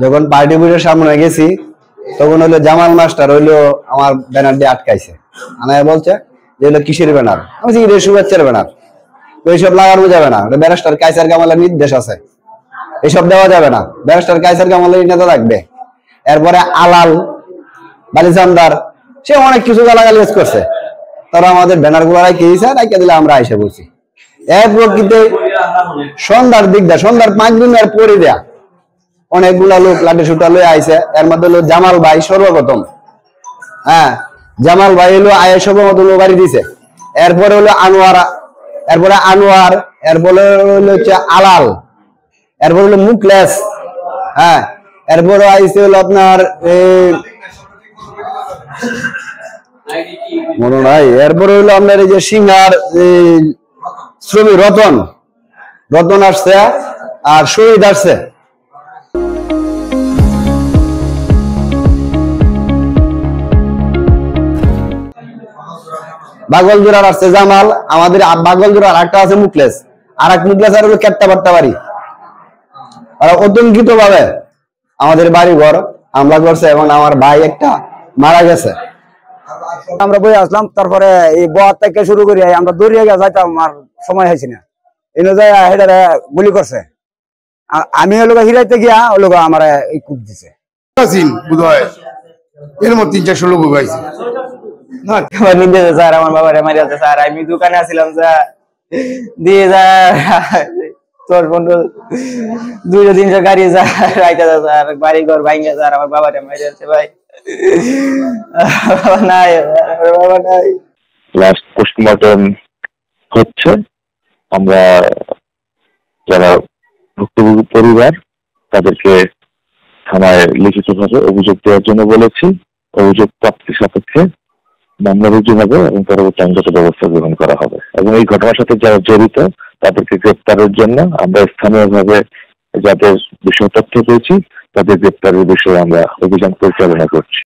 যখন পার্টি বুড়ের সামনে গেছি তখন হইলো জামাল মাস্টার হইলো আমার ব্যানার দিয়ে আটকাইছে, আনায় বলছে যে হলো কিসের ব্যানার। আমি বলছি শুভেচ্ছার ব্যানার, তো এইসব লাগানো যাবে না, ব্যারিস্টার কায়সার কামালের নির্দেশ আছে, এসব দেওয়া যাবে না, ব্যারিস্টার কায়সার কামালের নেতা থাকবে। এরপরে আলাল বালিজামদার সে অনেক কিছু গালাগালি করছে, তারা আমাদের ব্যানার গুলো রাখে দিয়েছে, রাখে দিলে আমরা এসে বলছি। এর প্রকৃতি সন্ধ্যার দিক দেয়, সন্ধ্যার 5 দিনের পরে দেয়া অনেকগুলা লোক লাঠি সুটা লয়ে আইছে। এর মধ্যে হলো জামাল ভাই সর্বপ্রথম, হ্যাঁ জামাল ভাই হলো আয়ের সর্বপ্রথম বাড়ি দিছে। এরপরে হলো আনোয়ারা, এরপরে আনোয়ার, এরপরে হলো হচ্ছে আলাল, এরপরে হলো মুকলেস, হ্যাঁ এরপরে আইছে হলো আপনার মনে নাই, এরপরে হইলো আপনার এই যে সিঙ্গার শ্রমিক রতন, রতন আসছে আর শহীদ আসছে। বাগলজোড়ার আসছে জামাল, আমাদের বাগলজোড়ার একটা আছে মুকলেস, আর এক মুকলেস আর হলো কেট্টা বাট্টা বাড়ি। আর অতঙ্কিত ভাবে আমাদের বাড়ি ঘর হামলা করছে এবং আমার ভাই একটা মারা গেছে। আমরা বই আসলাম, তারপরে এই বয়ার থেকে শুরু করি আমরা দৌড়িয়ে গিয়ে যাইতাম, আমার সময় হয়েছে না, এনে যায় হেডারে গুলি করছে। আমি ওই লোক হিরাইতে গিয়া ওই লোক আমার এই কূপ দিছে। এর মধ্যে 300 লোক হয়েছে স্যার আমার বাবারে মারিয়াছে স্যার, আমি দোকানে আসছিলাম স্যার, দিয়ে যায় 200-300 গাড়ি রাইতে স্যার, বাড়ি ঘর ভাঙে স্যার, আমার বাবারে মারিয়াছে ভাই। নাই বাবা নাই। লাস্ট পোস্টমর্টম হচ্ছে, আমরা যারা ভুক্তভোগী পরিবার তাদেরকে থানায় লিখিতভাবে অভিযোগ দেওয়ার জন্য বলেছি। অভিযোগ প্রাপ্তি সাপেক্ষে মামলা রুজু হবে এবং পরবর্তী আইনগত ব্যবস্থা গ্রহণ করা হবে। এবং এই ঘটনার সাথে যারা জড়িত তাদেরকে গ্রেপ্তারের জন্য আমরা স্থানীয়ভাবে যাদের বিষয় তথ্য পেয়েছি তাদের গ্রেপ্তারের বিষয়ে আমরা অভিযান পরিচালনা করছি।